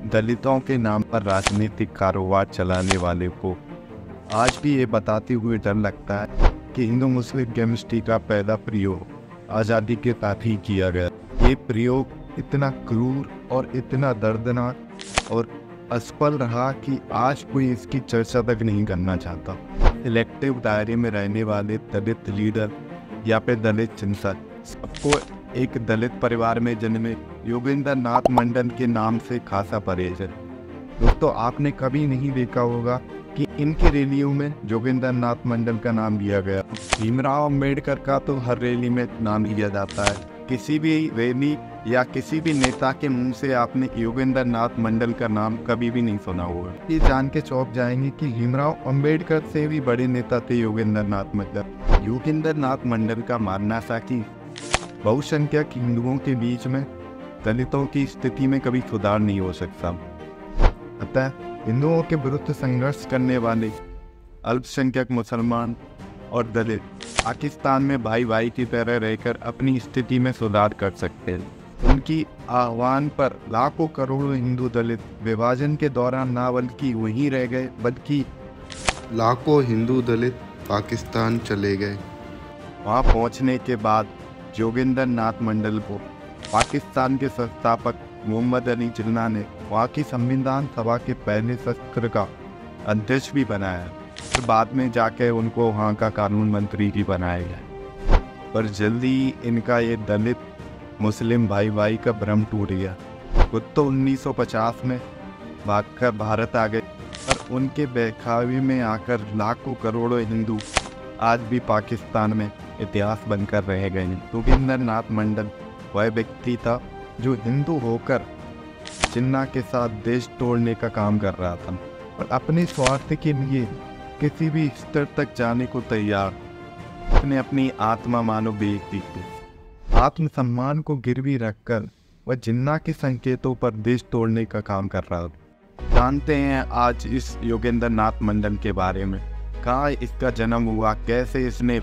दलितों के नाम पर राजनीतिक कारोबार चलाने वाले को आज भी ये बताते हुए डर लगता है कि हिंदू मुस्लिम केमिस्ट्री का पहला प्रयोग आज़ादी के साथ ही किया गया। ये प्रयोग इतना क्रूर और इतना दर्दनाक और असफल रहा कि आज कोई इसकी चर्चा तक नहीं करना चाहता। सिलेक्टिव दायरे में रहने वाले दलित लीडर या फिर दलित चिंतक सबको एक दलित परिवार में जन्मे योगेंद्र नाथ मंडल के नाम से खासा परहेज है। दोस्तों, आपने कभी नहीं देखा होगा कि इनकी रैलियों में योगेंद्र नाथ मंडल का नाम लिया गया। भीमराव अंबेडकर का तो हर रैली में नाम लिया जाता है। किसी भी रैली या किसी भी नेता के मुंह से आपने योगेंद्र नाथ मंडल का नाम कभी भी नहीं सुना होगा। ये जान के चौंक जाएंगे कि भीमराव अंबेडकर से भी बड़े नेता थे योगेंद्र नाथ मंडल। योगेंद्र नाथ मंडल का मानना था कि बहुसंख्यक हिंदुओं के बीच में दलितों की स्थिति में कभी सुधार नहीं हो सकता। अतः हिंदुओं के विरुद्ध संघर्ष करने वाले अल्पसंख्यक मुसलमान और दलित पाकिस्तान में भाई भाई की तरह रहकर अपनी स्थिति में सुधार कर सकते हैं। उनकी आह्वान पर लाखों करोड़ों हिंदू दलित विभाजन के दौरान ना बल्कि वहीं रह गए बल्कि लाखों हिंदू दलित पाकिस्तान चले गए। वहां पहुंचने के बाद योगेंद्र नाथ मंडल को पाकिस्तान के संस्थापक मोहम्मद अली जिन्ना ने वहाँ की संविधान सभा के पहले सत्र का अध्यक्ष भी बनाया। फिर बाद में जाकर उनको वहाँ का कानून मंत्री भी बनाया गया। पर जल्दी ही इनका ये दलित मुस्लिम भाई भाई का भ्रम टूट गया। खुद तो 1950 में भागकर भारत आ गए, पर उनके बहकावे में आकर लाखों करोड़ों हिंदू आज भी पाकिस्तान में इतिहास बनकर रह गए। योगेंद्र नाथ मंडल वह व्यक्ति था जो हिंदू होकर जिन्ना के साथ देश तोड़ने का काम कर रहा था और अपने स्वार्थ के लिए किसी भी स्तर तक जाने को तैयार। उसने अपनी आत्मा मानो बेच दी थी। आत्मसम्मान को गिरवी रखकर वह जिन्ना के संकेतों पर देश तोड़ने का काम कर रहा था। जानते हैं आज इस योगेंद्र नाथ मंडल के बारे में। कहाँ इसका जन्म हुआ, कैसे इसने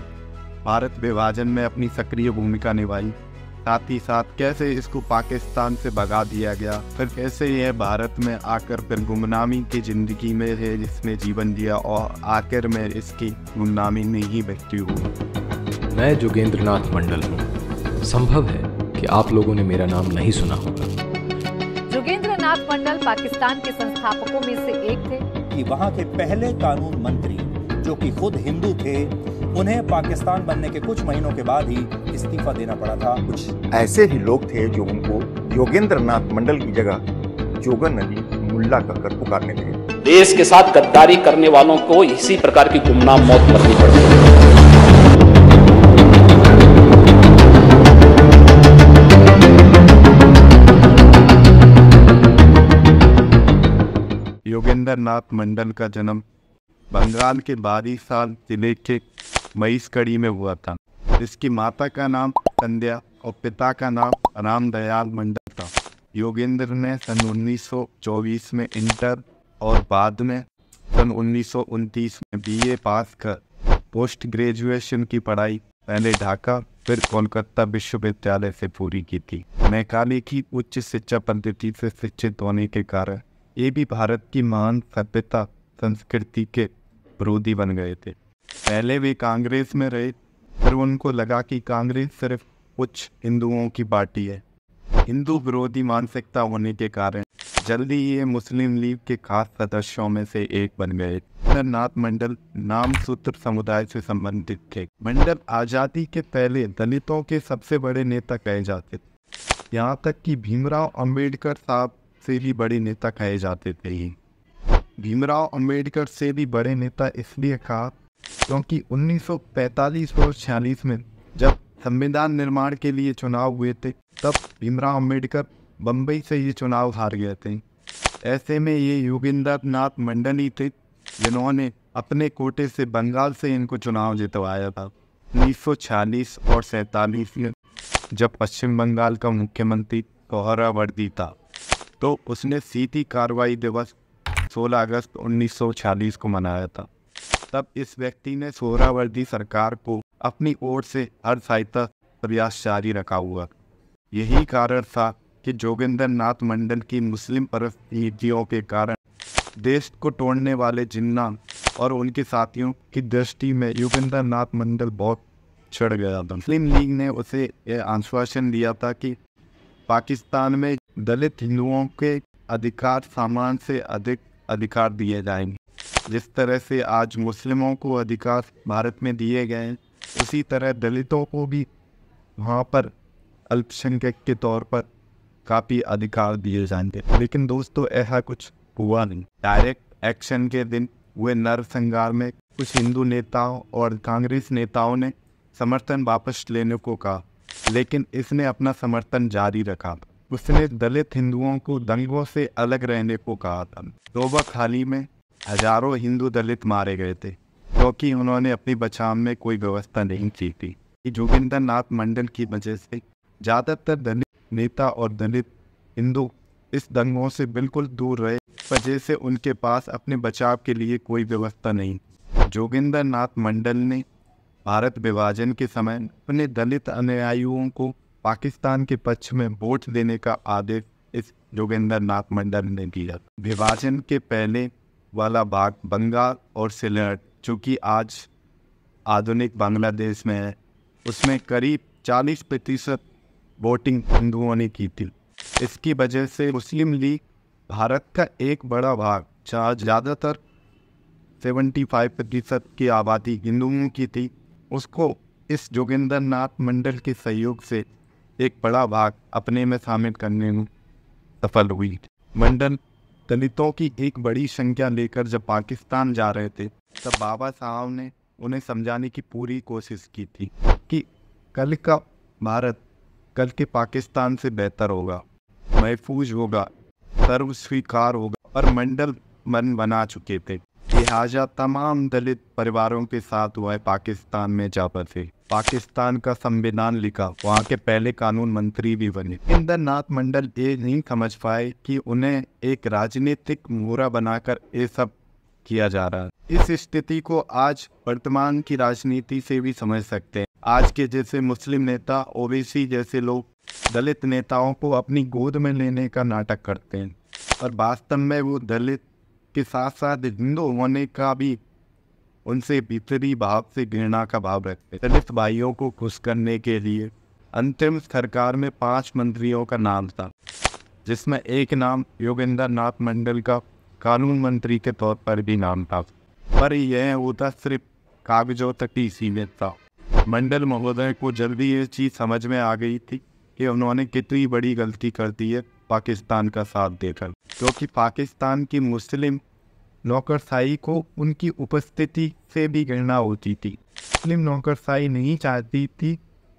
भारत विभाजन में अपनी सक्रिय भूमिका निभाई, साथ ही साथ कैसे इसको पाकिस्तान से भगा दिया गया, फिर कैसे यह भारत में आकर फिर गुमनामी की जिंदगी में है जिसने जीवन दिया और आखिर में इसकी गुमनामी में ही मृत्यु हुई। मैं योगेंद्र नाथ मंडल हूँ। संभव है कि आप लोगों ने मेरा नाम नहीं सुना होगा। योगेंद्र नाथ मंडल पाकिस्तान के संस्थापकों में से एक थे। कि वहाँ के पहले कानून मंत्री जो कि खुद हिंदू थे, उन्हें पाकिस्तान बनने के कुछ महीनों के बाद ही इस्तीफा देना पड़ा था। कुछ ऐसे ही लोग थे जो उनको योगेंद्र नाथ मंडल की जगह जोगन अली मुल्ला कहकर पुकारने लगे। देश के साथ गद्दारी करने वालों को इसी प्रकार की गुमनाम मौत मरनी पड़ती है। योगेंद्र नाथ मंडल का जन्म बंगाल के बारीसाल जिले के मईसकड़ी में हुआ था। इसकी माता का नाम संध्या और पिता का नाम रामदयाल मंडल था। योगेंद्र ने सन 1924 में इंटर और बाद में सन 1929 में बीए पास कर पोस्ट ग्रेजुएशन की पढ़ाई पहले ढाका फिर कोलकाता विश्वविद्यालय से पूरी की थी। मैकाले की उच्च शिक्षा पद्धति से शिक्षित होने के कारण ये भी भारत की महान सभ्यता संस्कृति के विरोधी बन गए थे। पहले वे कांग्रेस में रहे, फिर उनको लगा कि कांग्रेस सिर्फ कुछ हिंदुओं की पार्टी है। हिंदू विरोधी मानसिकता होने के कारण जल्दी ये मुस्लिम लीग के खास सदस्यों में से एक बन गए। नाथ मंडल नाम सूत्र समुदाय से संबंधित थे। मंडल आज़ादी के पहले दलितों के सबसे बड़े नेता कहे जाते थे। यहाँ तक कि भीमराव अंबेडकर साहब से भी बड़े नेता कहे जाते थे। भीमराव अंबेडकर से भी बड़े नेता इसलिए कहा क्योंकि 1945 और 46 में जब संविधान निर्माण के लिए चुनाव हुए थे तब भीमराव अंबेडकर बम्बई से ये चुनाव हार गए थे। ऐसे में ये योगेंद्र नाथ मंडल ही थे जिन्होंने अपने कोटे से बंगाल से इनको चुनाव जितवाया था। 1946 और 47 में जब पश्चिम बंगाल का मुख्यमंत्री सोहरावर्दी था तो उसने सीधी कार्रवाई दिवस 16 अगस्त 1946 को मनाया था। तब इस व्यक्ति ने सोहरावर्दी सरकार को अपनी ओर से हर सहायता प्रयास जारी रखा हुआ। यही कारण था कि जोगिंदर नाथ मंडल की मुस्लिम परिस्थितियों के कारण देश को तोड़ने वाले जिन्ना और उनके साथियों की दृष्टि में योगेंद्र नाथ मंडल बहुत चढ़ गया था। मुस्लिम लीग ने उसे यह आश्वासन दिया था कि पाकिस्तान में दलित हिंदुओं के अधिकार सामान से अधिक अधिकार दिए जाएंगे। जिस तरह से आज मुस्लिमों को अधिकार भारत में दिए गए हैं, उसी तरह दलितों को भी वहाँ पर अल्पसंख्यक के तौर पर काफ़ी अधिकार दिए जाएंगे। लेकिन दोस्तों ऐसा कुछ हुआ नहीं। डायरेक्ट एक्शन के दिन हुए नरसंहार में कुछ हिंदू नेताओं और कांग्रेस नेताओं ने समर्थन वापस लेने को कहा, लेकिन इसने अपना समर्थन जारी रखा। उसने दलित हिंदुओं को दंगों से अलग रहने को कहा था। नोबखाली में हजारों हिंदू दलित मारे गए थे क्योंकि उन्होंने अपनी बचाव में कोई व्यवस्था नहीं की थी। जोगिंदर नाथ मंडल की वजह से ज़्यादातर दलित नेता और दलित हिंदू इस दंगों से बिल्कुल दूर रहे, वजह से उनके पास अपने बचाव के लिए कोई व्यवस्था नहीं। जोगिंदर नाथ मंडल ने भारत विभाजन के समय अपने दलित अनुयायियों को पाकिस्तान के पक्ष में वोट देने का आदेश इस जोगिंदर नाथ मंडल ने दिया। विभाजन के पहले वाला भाग बंगाल और सिलेट, जो कि आज आधुनिक बांग्लादेश में है, उसमें करीब 40% वोटिंग हिंदुओं ने की थी। इसकी वजह से मुस्लिम लीग भारत का एक बड़ा भाग, जहाँ ज़्यादातर 75% की आबादी हिंदुओं की थी, उसको इस जोगिंदर नाथ मंडल के सहयोग से एक बड़ा भाग अपने में शामिल करने में सफल हुई। मंडल दलितों की एक बड़ी संख्या लेकर जब पाकिस्तान जा रहे थे, तब बाबा साहब ने उन्हें समझाने की पूरी कोशिश की थी कि कल का भारत कल के पाकिस्तान से बेहतर होगा, महफूज होगा, सर्व स्वीकार होगा। और मंडल मन बना चुके थे। लिहाजा तमाम दलित परिवारों के साथ वह पाकिस्तान में जा बसे। पाकिस्तान का संविधान लिखा, वहाँ के पहले कानून मंत्री भी बने। जोगिंदर नाथ मंडल ये नहीं समझ पाए कि उन्हें एक राजनीतिक मोहरा बनाकर ये सब किया जा रहा है। इस स्थिति को आज वर्तमान की राजनीति से भी समझ सकते हैं। आज के जैसे मुस्लिम नेता, ओबीसी जैसे लोग दलित नेताओं को अपनी गोद में लेने का नाटक करते हैं और वास्तव में वो दलित के साथ साथ हिंदू होने का भी उनसे भीतरी भाव से घृणा का भाव रखते। दलित भाइयों को खुश करने के लिए अंतिम सरकार में 5 मंत्रियों का नाम था, जिसमें एक नाम योगेंद्र नाथ मंडल का कानून मंत्री के तौर पर भी नाम था, पर यह होता सिर्फ कागजों तक ही सीमित था। मंडल महोदय को जल्दी ये चीज़ समझ में आ गई थी कि उन्होंने कितनी बड़ी गलती कर दी है पाकिस्तान का साथ देकर, क्योंकि पाकिस्तान की मुस्लिम नौकरशाही को उनकी उपस्थिति से भी घृणा होती थी। मुस्लिम नौकरशाही नहीं चाहती थी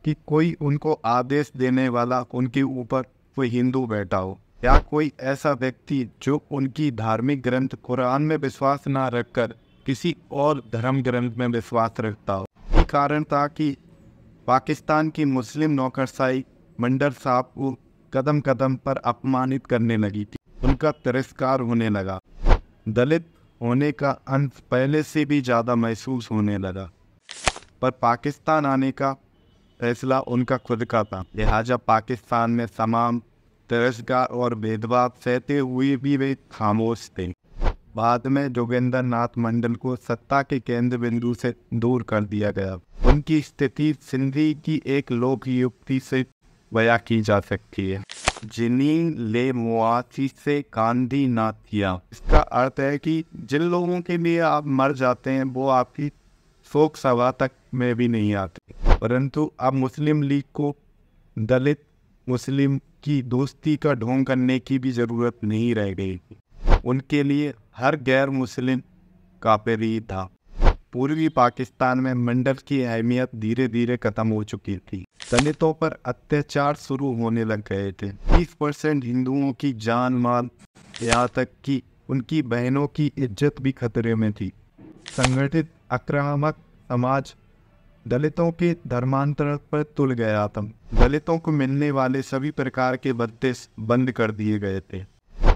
कि कोई उनको आदेश देने वाला उनके ऊपर कोई हिंदू बैठा हो या कोई ऐसा व्यक्ति जो उनकी धार्मिक ग्रंथ कुरान में विश्वास ना रखकर किसी और धर्म ग्रंथ में विश्वास रखता हो। यही कारण था कि पाकिस्तान की मुस्लिम नौकरशाही मंडल साहब को कदम कदम पर अपमानित करने लगी थी, उनका तिरस्कार होने लगा। दलित होने का अंत पहले से भी ज़्यादा महसूस होने लगा, पर पाकिस्तान आने का फैसला उनका खुद का था। लिहाजा पाकिस्तान में तमाम तिरस्कार और भेदभाव सहते हुए भी वे खामोश थे। बाद में जोगिंदर नाथ मंडल को सत्ता के केंद्र बिंदु से दूर कर दिया गया। उनकी स्थिति सिंधी की एक लोक युक्ति से बयां की जा सकती है, जिनी ले मुआसी से कांधी ना थिया। इसका अर्थ है कि जिन लोगों के लिए आप मर जाते हैं वो आपकी शोक सभा तक में भी नहीं आते। परंतु अब मुस्लिम लीग को दलित मुस्लिम की दोस्ती का ढोंग करने की भी ज़रूरत नहीं रह गई थी। उनके लिए हर गैर मुस्लिम काफिर ही था। पूर्वी पाकिस्तान में मंडल की अहमियत धीरे धीरे खत्म हो चुकी थी। दलितों पर अत्याचार शुरू होने लग गए थे। 30% हिंदुओं की जान माल, यहाँ तक कि उनकी बहनों की इज्जत भी खतरे में थी। संगठित आक्रामक समाज दलितों के धर्मांतरण पर तुल गया था। दलितों को मिलने वाले सभी प्रकार के भत्ते बंद कर दिए गए थे।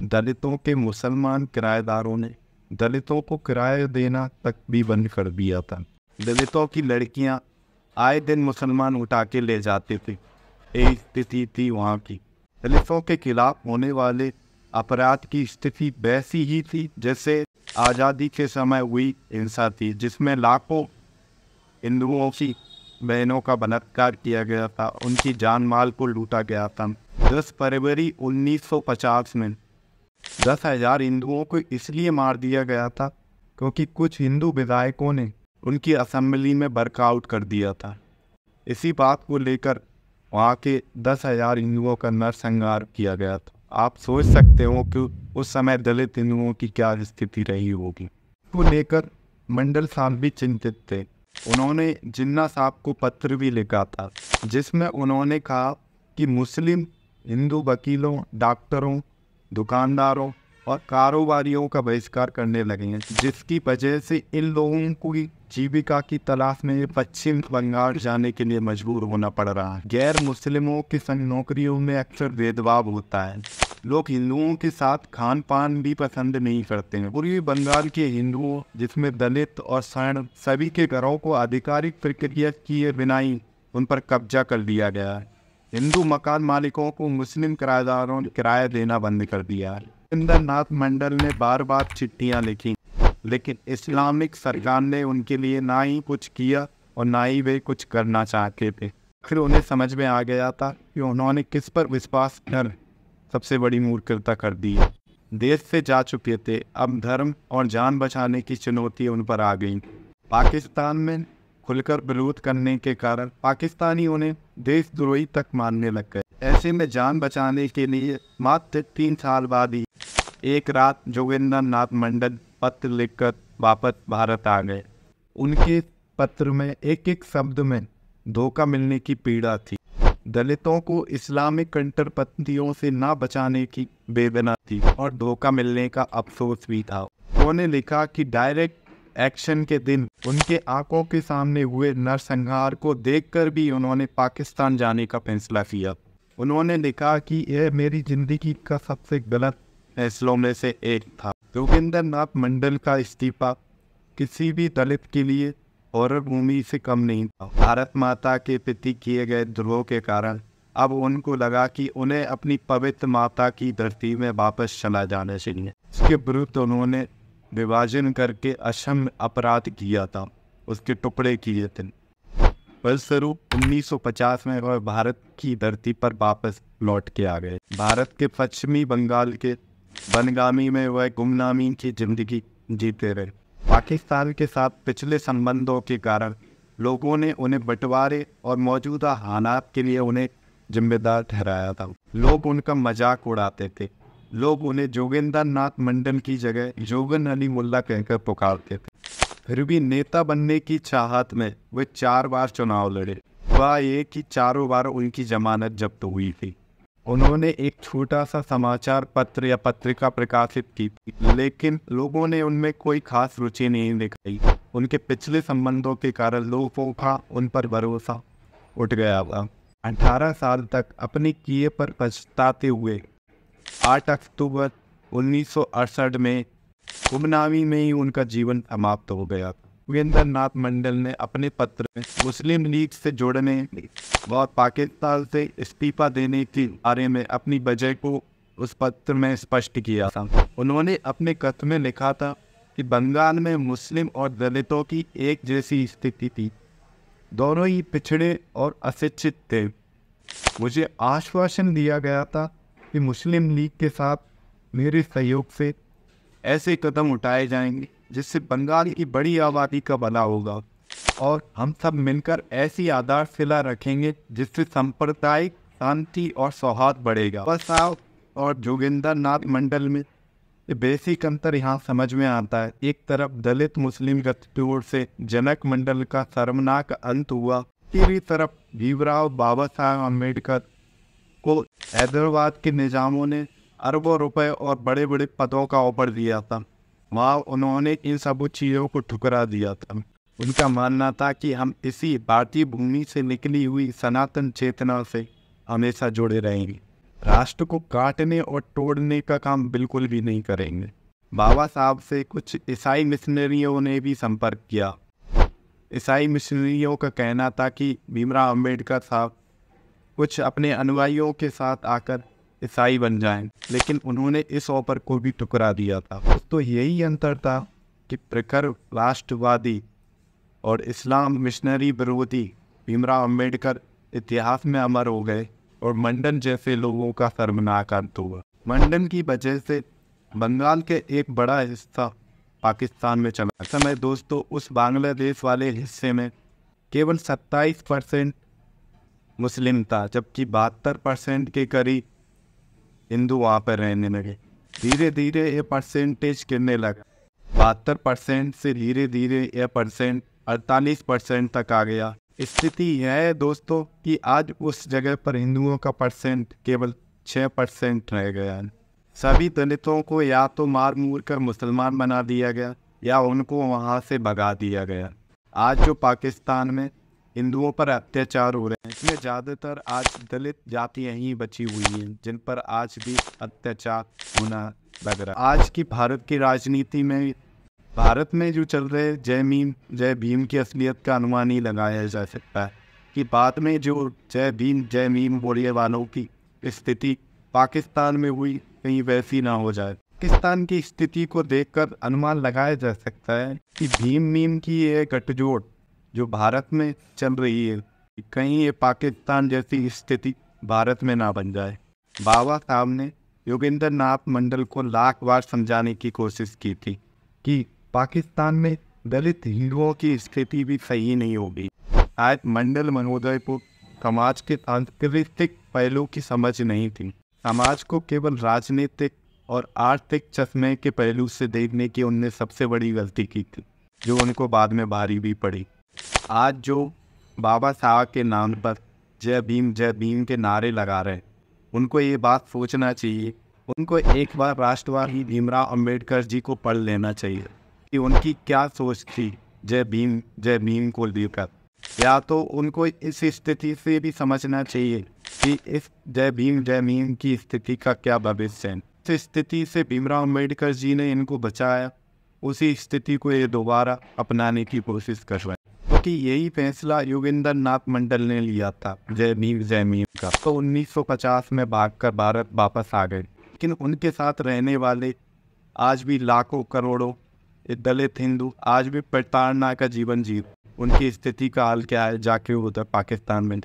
दलितों के मुसलमान किराएदारों ने दलितों को किराया देना तक भी बंद कर दिया था। दलितों की लड़कियां आए दिन मुसलमान उठा के ले जाते थे। एक स्थिति थी वहाँ की। दलितों के खिलाफ होने वाले अपराध की स्थिति वैसी ही थी जैसे आज़ादी के समय हुई हिंसा थी, जिसमें लाखों हिंदुओं की बहनों का बलात्कार किया गया था, उनकी जान माल को लूटा गया था। 10 फरवरी 1950 में 10,000 हिंदुओं को इसलिए मार दिया गया था क्योंकि कुछ हिंदू विधायकों ने उनकी असेंबली में वर्कआउट कर दिया था। इसी बात को लेकर वहाँ के 10,000 हिंदुओं का नरसंहार किया गया था। आप सोच सकते हो कि उस समय दलित हिंदुओं की क्या स्थिति रही होगी। को लेकर मंडल साहब भी चिंतित थे। उन्होंने जिन्ना साहब को पत्र भी लिखा था, जिसमें उन्होंने कहा कि मुस्लिम हिंदू वकीलों, डॉक्टरों, दुकानदारों और कारोबारियों का बहिष्कार करने लगे हैं, जिसकी वजह से इन लोगों को जीविका की तलाश में पश्चिम बंगाल जाने के लिए मजबूर होना पड़ रहा है। गैर मुस्लिमों के संग नौकरियों में अक्सर भेदभाव होता है। लोग हिंदुओं के साथ खान पान भी पसंद नहीं करते हैं। पूर्वी बंगाल के हिंदुओं, जिसमें दलित और शरण, सभी के घरों को आधिकारिक प्रक्रिया किए बिना ही उन पर कब्जा कर लिया गया है। हिंदू मकान मालिकों को मुस्लिम किराएदारों ने किराया देना बंद कर दिया है। जोगिंदर नाथ मंडल ने बार बार चिट्ठियां लिखी, लेकिन इस्लामिक सरकार ने उनके लिए ना ही कुछ किया और ना ही वे कुछ करना चाहते थे। फिर उन्हें समझ में आ गया था कि उन्होंने किस पर विश्वास कर सबसे बड़ी मूर्खता कर दी है। देश से जा चुके थे, अब धर्म और जान बचाने की चुनौती उन पर आ गई। पाकिस्तान में खुलकर विरोध करने के कारण पाकिस्तानी उन्हें देशद्रोही तक मानने लग गए। ऐसे में जान बचाने के लिए मात्र 3 साल बाद ही एक रात जोगिंदर नाथ मंडल पत्र लिखकर वापस भारत आ गए। उनके पत्र में एक एक शब्द में धोखा मिलने की पीड़ा थी। दलितों को इस्लामिक कट्टरपंथियों से ना बचाने की वेदना थी और धोखा मिलने का अफसोस भी था। उन्होंने लिखा कि डायरेक्ट एक्शन के दिन उनके आंखों के सामने हुए नरसंहार को देखकर भी उन्होंने पाकिस्तान जाने का फैसला किया। उन्होंने लिखा कि यह मेरी जिंदगी का सबसे गलत फैसलों में से एक था। जोगिंदर नाथ मंडल का इस्तीफा किसी भी दलित के लिए हॉरर मूवी से कम नहीं था। भारत माता के प्रति किए गए द्रोह के कारण अब उनको लगा कि उन्हें अपनी पवित्र माता की धरती में वापस चला जाना चाहिए। इसके विरुद्ध उन्होंने विभाजन करके असह्य अपराध किया था, उसके टुकड़े किए थे। फलस्वरूप 1950 में वह भारत की धरती पर वापस लौट के आ गए। भारत के पश्चिमी बंगाल के बनगामी में वह गुमनामी की जिंदगी जीते रहे। पाकिस्तान के साथ पिछले संबंधों के कारण लोगों ने उन्हें बंटवारे और मौजूदा हालात के लिए उन्हें जिम्मेदार ठहराया था। लोग उनका मजाक उड़ाते थे। लोग उन्हें जोगिंदर नाथ मंडल की जगह जोगन अली मुल्ला कहकर पुकारते थे। फिर भी नेता बनने की चाहत में वे 4 बार चुनाव लड़े। वह ये कि चारों बार उनकी जमानत जब्त हुई थी। उन्होंने एक छोटा सा समाचार पत्र या पत्रिका प्रकाशित की थी, लेकिन लोगों ने उनमें कोई खास रुचि नहीं दिखाई। उनके पिछले संबंधों के कारण लोगों का उन पर भरोसा उठ गया था। 18 साल तक अपने किए पर पछताते हुए 8 अक्टूबर 1968 में गुमनामी में ही उनका जीवन समाप्त हो गया। जोगिंदर नाथ मंडल ने अपने पत्र में मुस्लिम लीग से जुड़ने और पाकिस्तान से इस्तीफा देने के बारे में अपनी वजह को उस पत्र में स्पष्ट किया था। उन्होंने अपने पत्र में लिखा था कि बंगाल में मुस्लिम और दलितों की एक जैसी स्थिति थी। दोनों ही पिछड़े और अशिक्षित थे। मुझे आश्वासन दिया गया था कि मुस्लिम लीग के साथ मेरे सहयोग से ऐसे कदम उठाए जाएंगे जिससे बंगाल की बड़ी आबादी का भला होगा और हम सब मिलकर ऐसी आधारशिला रखेंगे जिससे सांप्रदायिक शांति और सौहार्द बढ़ेगा। बस आप और जोगिंदर नाथ मंडल में बेसिक अंतर यहाँ समझ में आता है। एक तरफ दलित मुस्लिम गठजोड़ से जनक मंडल का शर्मनाक अंत हुआ, दूसरी तरफ भीमराव बाबा साहब अम्बेडकर को हैदराबाद के निजामों ने अरबों रुपए और बड़े बड़े पदों का ऑफर दिया था। वहाँ उन्होंने इन सब चीज़ों को ठुकरा दिया था। उनका मानना था कि हम इसी भारतीय भूमि से निकली हुई सनातन चेतना से हमेशा जुड़े रहेंगे, राष्ट्र को काटने और तोड़ने का काम बिल्कुल भी नहीं करेंगे। बाबा साहब से कुछ ईसाई मिशनरियों ने भी संपर्क किया। ईसाई मिशनरियों का कहना था कि भीमराव अम्बेडकर साहब कुछ अपने अनुयायियों के साथ आकर ईसाई बन जाएं, लेकिन उन्होंने इस ऑफर को भी ठुकरा दिया था। तो यही अंतर था कि प्रखर राष्ट्रवादी और इस्लाम मिशनरी विरोधी भीमराव अंबेडकर इतिहास में अमर हो गए और मंडन जैसे लोगों का शर्मनाक अंत हुआ। मंडन की वजह से बंगाल के एक बड़ा हिस्सा पाकिस्तान में चला। समय दोस्तों उस बांग्लादेश वाले हिस्से में केवल 27% मुस्लिम था, जबकि 72% के करीब हिंदू वहाँ पर रहने लगे। धीरे धीरे ये परसेंटेज गिरने लगा। 72% से धीरे धीरे यह परसेंट 48% तक आ गया। स्थिति यह है दोस्तों कि आज उस जगह पर हिंदुओं का परसेंट केवल 6% रह गया है। सभी दलितों को या तो मार मूर कर मुसलमान बना दिया गया या उनको वहाँ से भगा दिया गया। आज जो पाकिस्तान में हिंदुओं पर अत्याचार हो रहे हैं, इसमें ज़्यादातर आज दलित जातियाँ ही बची हुई हैं जिन पर आज भी अत्याचार होना लग रहा है। आज की भारत की राजनीति में भारत में जो चल रहे जय भीम की असलियत का अनुमान ही लगाया जा सकता है कि बाद में जो जय भीम बोलने वालों की स्थिति पाकिस्तान में हुई कहीं वैसी ना हो जाए। पाकिस्तान की स्थिति को देखकर अनुमान लगाया जा सकता है कि भीम की ये गठजोड़ जो भारत में चल रही है, कहीं ये पाकिस्तान जैसी स्थिति भारत में ना बन जाए। बाबा साहब ने योगेंद्र नाथ मंडल को लाख बार समझाने की कोशिश की थी कि पाकिस्तान में दलित हिंदुओं की स्थिति भी सही नहीं होगी। आज मंडल महोदय को समाज के सांस्कृतिक पहलू की समझ नहीं थी। समाज को केवल राजनीतिक और आर्थिक चश्मे के पहलू से देखने की उनने सबसे बड़ी गलती की थी, जो उनको बाद में भारी भी पड़ी। आज जो बाबा साहब के नाम पर जय भीम के नारे लगा रहे हैं, उनको ये बात सोचना चाहिए। उनको एक बार राष्ट्रवादी भीमराव अंबेडकर जी को पढ़ लेना चाहिए कि उनकी क्या सोच थी जय भीम को लेकर। या तो उनको इस स्थिति से भी समझना चाहिए कि इस जय भीम की स्थिति का क्या भविष्य है। इस स्थिति से भीमराव अंबेडकर जी ने इनको बचाया, उसी स्थिति को ये दोबारा अपनाने की कोशिश कर रहे हैं, क्योंकि यही फैसला योगेंद्र नाथ मंडल ने लिया था जय भीम का। तो 1950 में भागकर भारत वापस आ गए, लेकिन उनके साथ रहने वाले आज भी लाखों करोड़ों दलित हिंदू आज भी प्रताड़ना का जीवन जी। उनकी स्थिति का हाल क्या है जाके उधर पाकिस्तान में।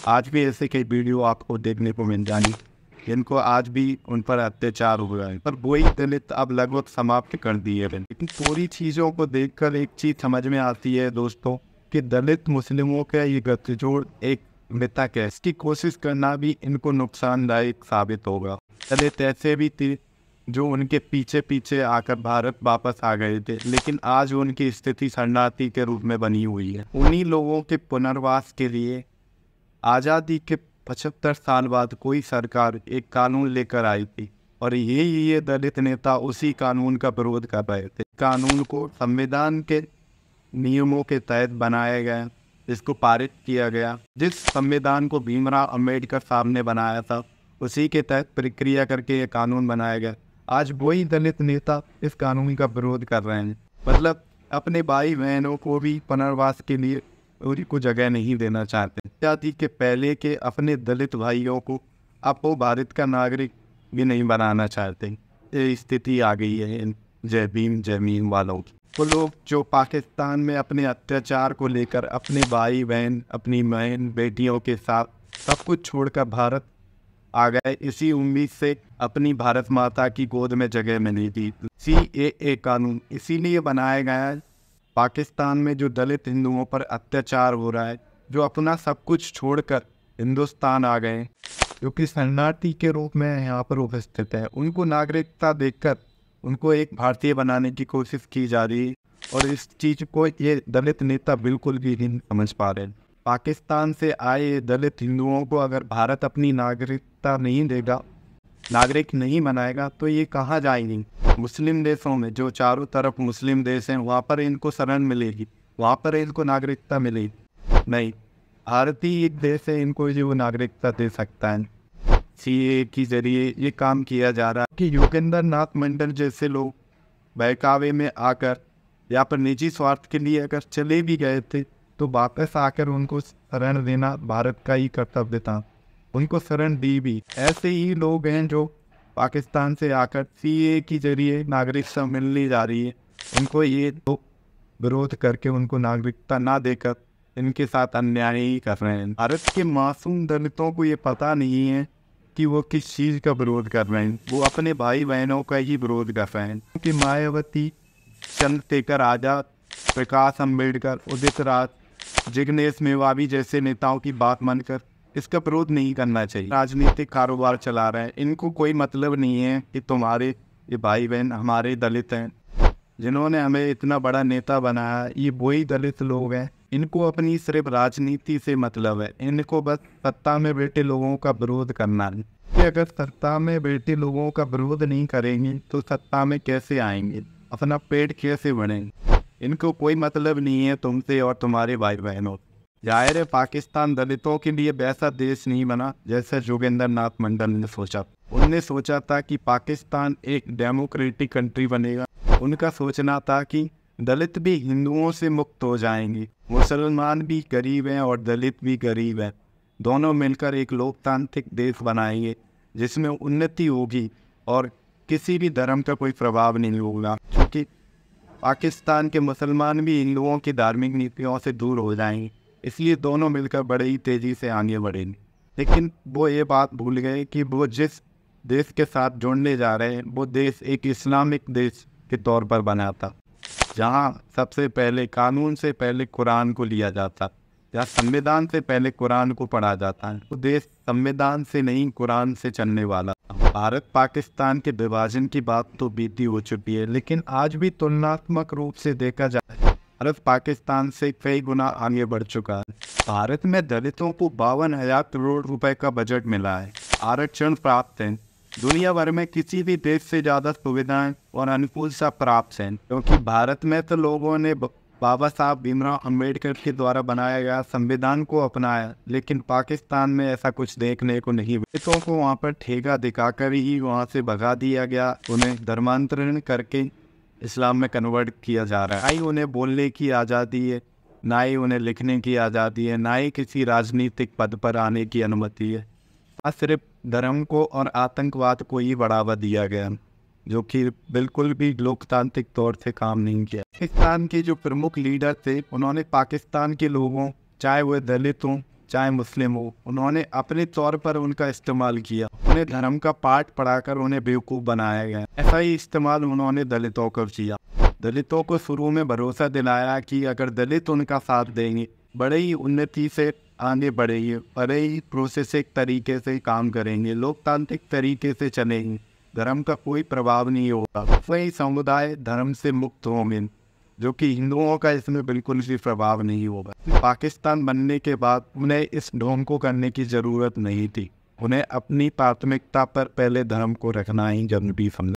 आज भी ऐसे कई वीडियो आपको देखने को मिल जाएंगी जिनको आज भी उन पर अत्याचार हो रहा है, पर वही दलित अब लगभग समाप्त कर दिए गए। लेकिन पूरी चीज़ों को देखकर एक चीज़ समझ में आती है दोस्तों कि दलित मुस्लिमों का ये गठजोड़ एक मिथक है। इसकी कोशिश करना भी इनको नुकसानदायक साबित होगा। दलित ऐसे भी थे जो उनके पीछे आकर भारत वापस आ गए थे, लेकिन आज उनकी स्थिति शरणार्थी के रूप में बनी हुई है। उन्हीं लोगों के पुनर्वास के लिए आज़ादी के 75 साल बाद कोई सरकार एक कानून लेकर आई थी और ये दलित नेता उसी कानून का विरोध कर रहे थे। कानून को संविधान के नियमों के तहत बनाया गया, इसको पारित किया गया। जिस संविधान को भीमराव अंबेडकर साहब ने बनाया था उसी के तहत प्रक्रिया करके ये कानून बनाया गया। आज वही दलित नेता इस कानून का विरोध कर रहे हैं, मतलब अपने भाई बहनों को भी पुनर्वास के लिए उनको जगह नहीं देना चाहते। आज़ादी के पहले के अपने दलित भाइयों को अब वो भारत का नागरिक भी नहीं बनाना चाहते। ये स्थिति आ गई है जय भीम वालों की। वो लोग जो पाकिस्तान में अपने अत्याचार को लेकर अपने भाई बहन अपनी बहन बेटियों के साथ सब कुछ छोड़कर भारत आ गए, इसी उम्मीद से अपनी भारत माता की गोद में जगह मिली थी। CAA कानून इसीलिए बनाया गया है। पाकिस्तान में जो दलित हिंदुओं पर अत्याचार हो रहा है, जो अपना सब कुछ छोड़कर हिंदुस्तान आ गए, जो कि शरणार्थी के रूप में यहाँ पर उपस्थित है, उनको नागरिकता देकर उनको एक भारतीय बनाने की कोशिश की जा रही है। और इस चीज़ को ये दलित नेता बिल्कुल भी नहीं समझ पा रहे हैं। पाकिस्तान से आए दलित हिंदुओं को अगर भारत अपनी नागरिकता नहीं देगा, नागरिक नहीं बनाएगा, तो ये कहाँ जाएंगे? मुस्लिम देशों में, जो चारों तरफ मुस्लिम देश हैं, वहाँ पर इनको शरण मिलेगी, वहाँ पर इनको नागरिकता मिलेगी? नहीं। भारतीय एक देश है, इनको जो नागरिकता दे सकता है। CAA के जरिए ये काम किया जा रहा है कि योगेंद्र नाथ मंडल जैसे लोग बहकावे में आकर या पर निजी स्वार्थ के लिए अगर चले भी गए थे, तो वापस आकर उनको शरण देना भारत का ही कर्तव्य था। उनको शरण दी भी। ऐसे ही लोग हैं जो पाकिस्तान से आकर सीए के जरिए नागरिकता मिलनी जा रही है, उनको ये लोग विरोध करके उनको नागरिकता ना देकर इनके साथ अन्याय ही कर रहे हैं। भारत के मासूम दलितों को ये पता नहीं है कि वो किस चीज़ का विरोध कर रहे हैं, वो अपने भाई बहनों का ही विरोध कर रहे हैं। क्योंकि मायावती, चंद्रशेखर आज़ाद, प्रकाश अम्बेडकर, उदित राज, जिग्नेश मेवावी जैसे नेताओं की बात मानकर इसका विरोध नहीं करना चाहिए। राजनीतिक कारोबार चला रहे हैं, इनको कोई मतलब नहीं है कि तुम्हारे ये भाई बहन हमारे दलित हैं, जिन्होंने हमें इतना बड़ा नेता बनाया ये वही दलित लोग हैं। इनको अपनी सिर्फ राजनीति से मतलब है, इनको बस सत्ता में बैठे लोगों का विरोध करना है। कि अगर सत्ता में बैठे लोगों का विरोध नहीं करेंगे तो सत्ता में कैसे आएंगे, अपना पेट कैसे बढ़ेंगे। इनको कोई मतलब नहीं है तुमसे और तुम्हारे भाई बहनों। जाहिर है पाकिस्तान दलितों के लिए वैसा देश नहीं बना जैसा जोगेंद्र नाथ मंडल ने सोचा। उनने सोचा था कि पाकिस्तान एक डेमोक्रेटिक कंट्री बनेगा। उनका सोचना था कि दलित भी हिंदुओं से मुक्त हो जाएंगे, मुसलमान भी गरीब हैं और दलित भी गरीब हैं, दोनों मिलकर एक लोकतांत्रिक देश बनाएंगे जिसमें उन्नति होगी और किसी भी धर्म का कोई प्रभाव नहीं होगा। क्योंकि पाकिस्तान के मुसलमान भी हिंदुओं की धार्मिक नीतियों से दूर हो जाएंगे, इसलिए दोनों मिलकर बड़े ही तेज़ी से आगे बढ़ेंगे। लेकिन वो ये बात भूल गए कि वो जिस देश के साथ जुड़ने जा रहे हैं वो देश एक इस्लामिक देश के तौर पर बना था, जहाँ सबसे पहले कानून से पहले कुरान को लिया जाता, जहाँ संविधान से पहले कुरान को पढ़ा जाता है। वो देश संविधान से नहीं कुरान से चलने वाला। भारत पाकिस्तान के विभाजन की बात तो बीती हो चुकी है, लेकिन आज भी तुलनात्मक रूप से देखा जाए भारत पाकिस्तान से कई गुना आगे बढ़ चुका है। भारत में दलितों को 52,000 करोड़ रुपए का बजट मिला है, आरक्षण प्राप्त है, दुनिया भर में किसी भी देश से ज़्यादा सुविधाएं और अनुकूलता प्राप्त हैं। क्योंकि भारत में तो लोगों ने बाबा साहब भीमराव अम्बेडकर के द्वारा बनाया गया संविधान को अपनाया, लेकिन पाकिस्तान में ऐसा कुछ देखने को नहीं। दलितों को वहाँ पर ठेका दिखाकर ही वहाँ से भगा दिया गया, उन्हें धर्मांतरण करके इस्लाम में कन्वर्ट किया जा रहा है। ना ही उन्हें बोलने की आज़ादी है, ना ही उन्हें लिखने की आज़ादी है, ना ही किसी राजनीतिक पद पर आने की अनुमति है। सिर्फ धर्म को और आतंकवाद को ही बढ़ावा दिया गया, जो कि बिल्कुल भी लोकतांत्रिक तौर से काम नहीं किया। पाकिस्तान के जो प्रमुख लीडर थे उन्होंने पाकिस्तान के लोगों, चाहे वह दलित हों चाहे मुस्लिम हो, उन्होंने अपने तौर पर उनका इस्तेमाल किया। उन्हें धर्म का पाठ पढ़ाकर उन्हें बेवकूफ़ बनाया गया। ऐसा ही इस्तेमाल उन्होंने दलितों को किया। दलितों को शुरू में भरोसा दिलाया कि अगर दलित उनका साथ देंगे बड़े ही उन्नति से आगे बढ़ेंगे, बड़े ही प्रोसेसिक तरीके से काम करेंगे, लोकतांत्रिक तरीके से चलेंगे, धर्म का कोई प्रभाव नहीं होगा, वही समुदाय धर्म से मुक्त होंगे, जो कि हिंदुओं का इसमें बिल्कुल भी प्रभाव नहीं होगा। पाकिस्तान बनने के बाद उन्हें इस ढोंग को करने की ज़रूरत नहीं थी। उन्हें अपनी प्राथमिकता पर पहले धर्म को रखना ही जरूरी समझा।